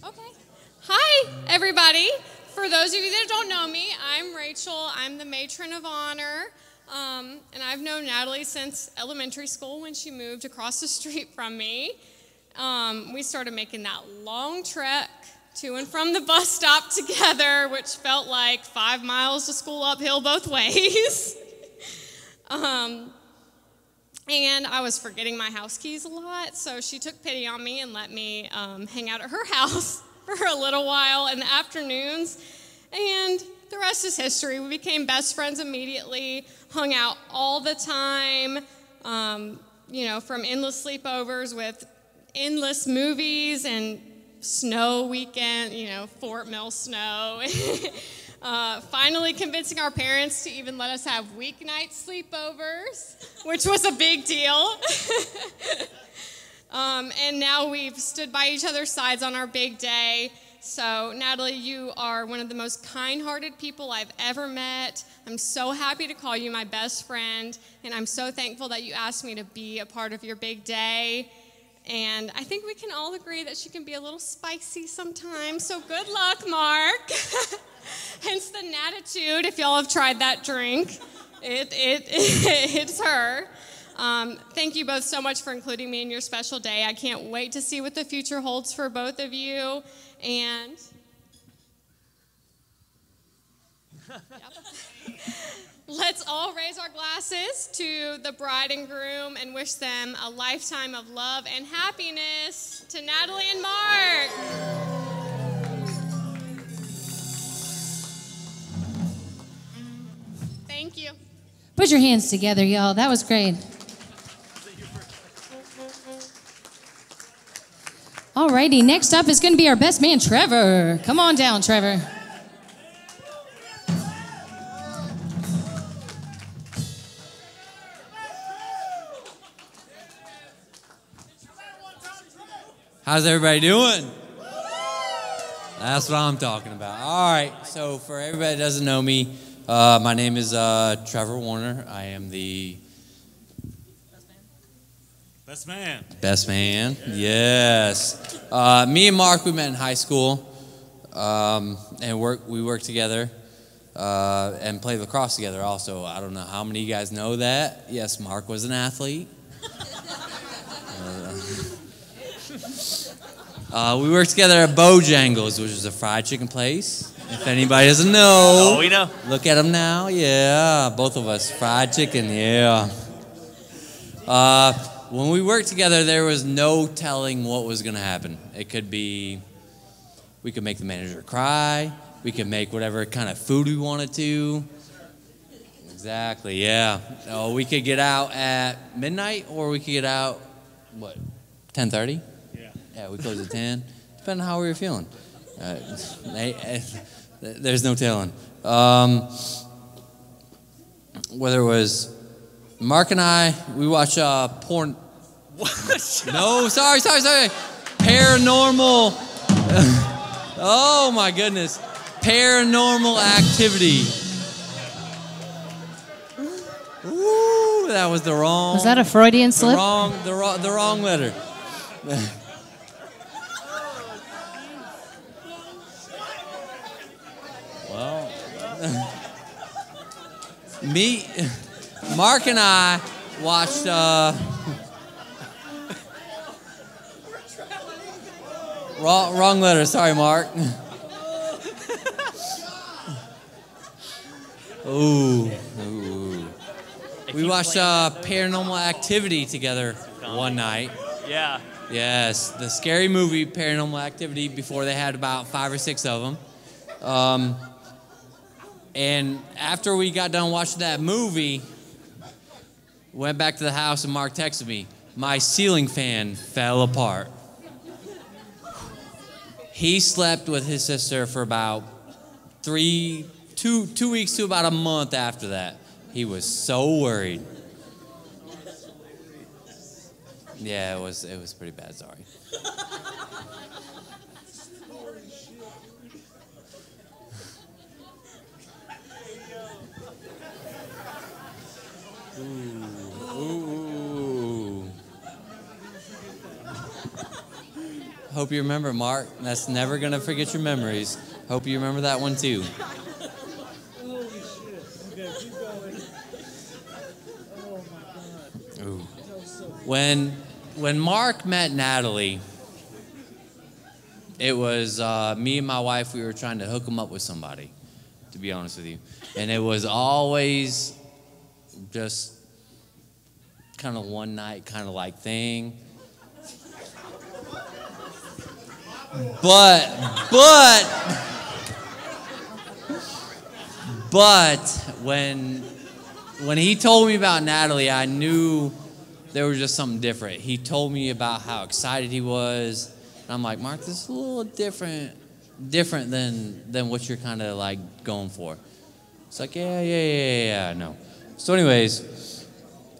Okay. Hi, everybody. For those of you that don't know me, I'm Rachel. I'm the matron of honor. And I've known Natalie since elementary school when she moved across the street from me. We started making that long trek to and from the bus stop together, which felt like 5 miles to school uphill both ways. And I was forgetting my house keys a lot, so she took pity on me and let me hang out at her house for a little while in the afternoons. And the rest is history. We became best friends immediately, hung out all the time, from endless sleepovers with endless movies and snow weekend, Fort Mill snow. Finally convincing our parents to even let us have weeknight sleepovers, which was a big deal. And now we've stood by each other's sides on our big day. So, Natalie, you are one of the most kind-hearted people I've ever met. I'm so happy to call you my best friend, and I'm so thankful that you asked me to be a part of your big day. And I think we can all agree that she can be a little spicy sometimes, so good luck, Mark. Hence the Natitude, if y'all have tried that drink. It's her. Thank you both so much for including me in your special day. I can't wait to see what the future holds for both of you. And let's all raise our glasses to the bride and groom and wish them a lifetime of love and happiness. To Natalie and Mark. Thank you. Put your hands together, y'all. That was great. Alrighty, next up is going to be our best man, Trevor. Come on down, Trevor. How's everybody doing? That's what I'm talking about. All right, so for everybody that doesn't know me, my name is Trevor Warner. I am the Best man, yes. Me and Mark, we met in high school, and we worked together and played lacrosse together also. I don't know how many of you guys know that. Yes, Mark was an athlete. We worked together at Bojangles, which is a fried chicken place. If anybody doesn't know, we know. Look at them now. Yeah, both of us, fried chicken. Yeah. When we worked together, there was no telling what was going to happen. It could be, we could make the manager cry. We could make whatever kind of food we wanted to. Exactly, yeah. We could get out at midnight, or we could get out, 10:30? Yeah. Yeah, we closed at 10, depending on how we were feeling. There's no telling. Whether it was Mark and I, we watch porn. What? No, sorry. Paranormal. Oh my goodness. Paranormal Activity. Ooh, that was the wrong. Was that a Freudian slip? The wrong letter. Well, Mark and I watched. Wrong letter. Sorry, Mark. Ooh. We watched Paranormal Activity together one night. Yeah. Yes, the scary movie Paranormal Activity before they had about 5 or 6 of them. And after we got done watching that movie, went back to the house and Mark texted me, my ceiling fan fell apart. He slept with his sister for about 2 weeks to about a month after that. He was so worried. Yeah, it was pretty bad, sorry. Ooh. Hope you remember, Mark. That's never going to forget your memories. Hope you remember that one, too. Holy shit. Okay, keep going. Oh, my God. Ooh. That was so cool. When Mark met Natalie, it was me and my wife, we were trying to hook him up with somebody, to be honest with you. And it was always just kind of one night kind of like thing. But when he told me about Natalie, I knew there was just something different. He told me about how excited he was. And I'm like, Mark, this is a little different than what you're kind of like going for. It's like, yeah, no. So anyways,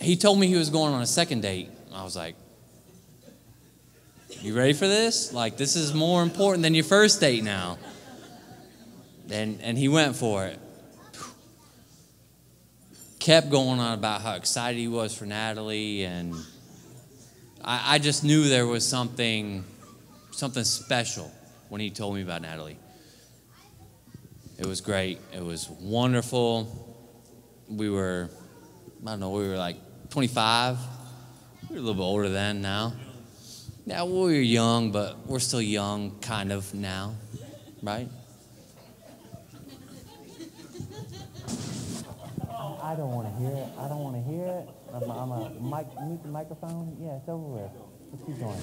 he told me he was going on a second date. I was like, you ready for this? Like, this is more important than your first date now. And he went for it. Kept going on about how excited he was for Natalie, and I just knew there was something special when he told me about Natalie. It was great. It was wonderful. We were like 25. We were a little bit older then now. Yeah, we were young, but we're still young kind of now, right? I don't want to hear it. I don't want to hear it. I'm a mute the microphone. Yeah, it's over with. Let's keep going.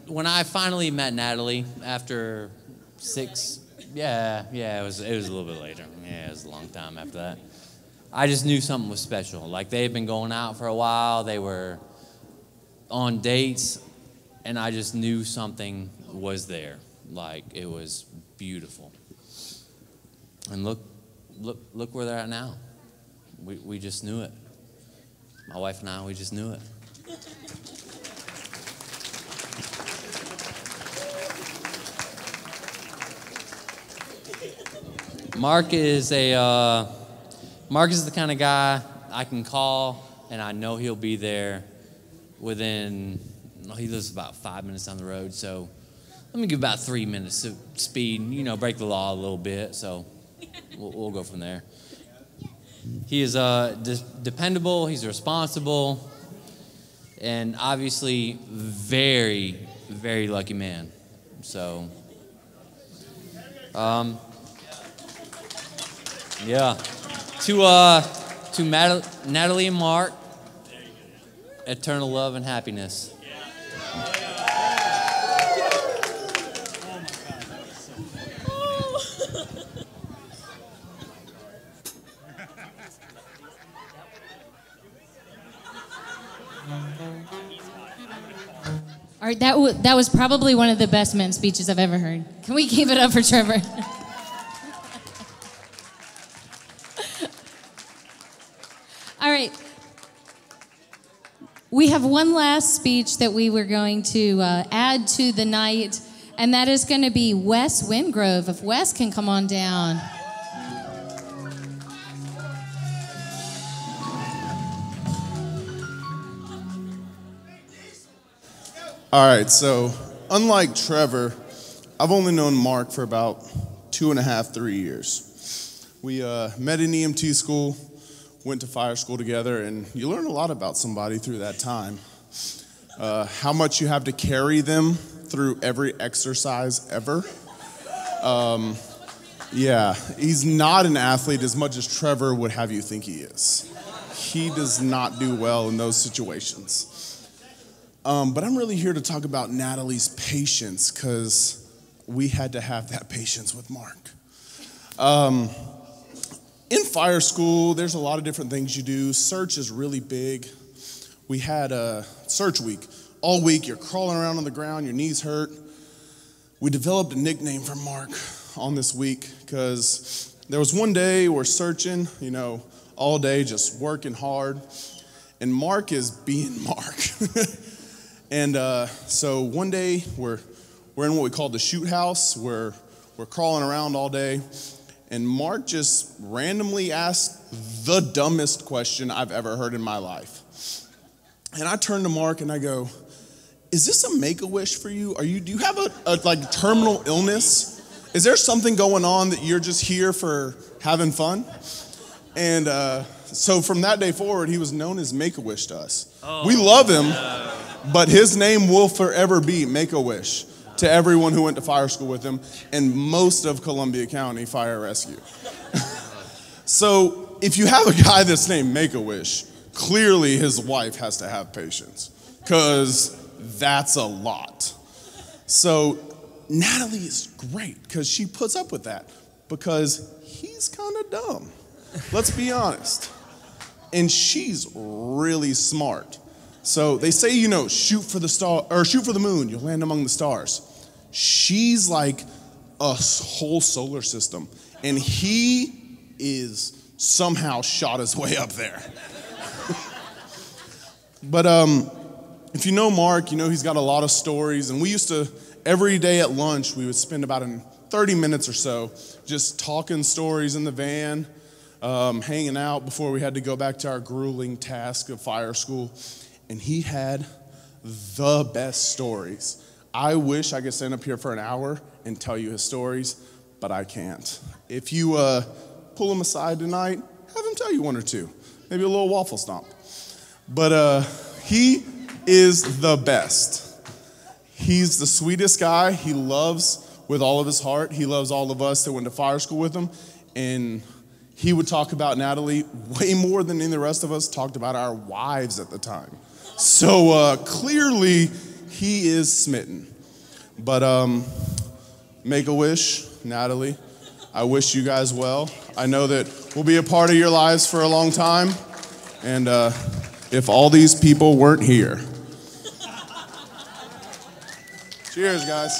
When I finally met Natalie after 6, it was a little bit later. Yeah, it was a long time after that. I just knew something was special. Like, they had been going out for a while. They were on dates. And I just knew something was there. Like, it was beautiful. And look where they're at now. We just knew it. My wife and I, we just knew it. Mark is the kind of guy I can call, and I know he'll be there within. He lives about 5 minutes down the road, so let me give about 3 minutes of speed. Break the law a little bit, so we'll go from there. He is dependable. He's responsible, and obviously very, very lucky man. So, yeah. To Natalie and Mark, eternal love and happiness. All right, that was probably one of the best men's speeches I've ever heard. Can we keep it up for Trevor? All right. We have one last speech that we were going to add to the night, and that is going to be Wes Wingrove. If Wes can come on down. All right, so unlike Trevor, I've only known Mark for about 2.5, 3 years. We met in EMT school, went to fire school together, and you learn a lot about somebody through that time. How much you have to carry them through every exercise ever. Yeah, he's not an athlete as much as Trevor would have you think he is. He does not do well in those situations. But I'm really here to talk about Natalie's patience, because we had to have that patience with Mark. In fire school, there's a lot of different things you do. Search is really big. We had a search week. All week, you're crawling around on the ground, your knees hurt. We developed a nickname for Mark on this week, because there was one day we're searching, all day, just working hard. And Mark is being Mark. And so one day we're in what we call the shoot house. We're crawling around all day, And Mark just randomly asked the dumbest question I've ever heard in my life. And I turned to Mark and I go, is this a make-a-wish for you? Do you have a like terminal illness? Is there something going on that you're just here for having fun? And so from that day forward, he was known as Make-A-Wish to us. We love him, but his name will forever be Make-A-Wish to everyone who went to fire school with him and most of Columbia County Fire Rescue. So if you have a guy that's named Make-A-Wish, clearly his wife has to have patience, because that's a lot. So Natalie is great because she puts up with that, because he's kind of dumb. Let's be honest. And she's really smart. So they say, shoot for the star or shoot for the moon, you'll land among the stars. She's like a whole solar system, and he is somehow shot his way up there. But if you know Mark, he's got a lot of stories, and we used to, every day at lunch, we would spend about 30 minutes or so just talking stories in the van, hanging out before we had to go back to our grueling task of fire school. And he had the best stories. I wish I could stand up here for an hour and tell you his stories, but I can't. If you pull him aside tonight, have him tell you one or two, maybe a little waffle stomp. But he is the best. He's the sweetest guy. He loves with all of his heart. He loves all of us that went to fire school with him. And he would talk about Natalie way more than any of the rest of us talked about our wives at the time. So clearly he is smitten. But Make-A-Wish, Natalie, I wish you guys well. I know that we'll be a part of your lives for a long time. And if all these people weren't here. Cheers, guys.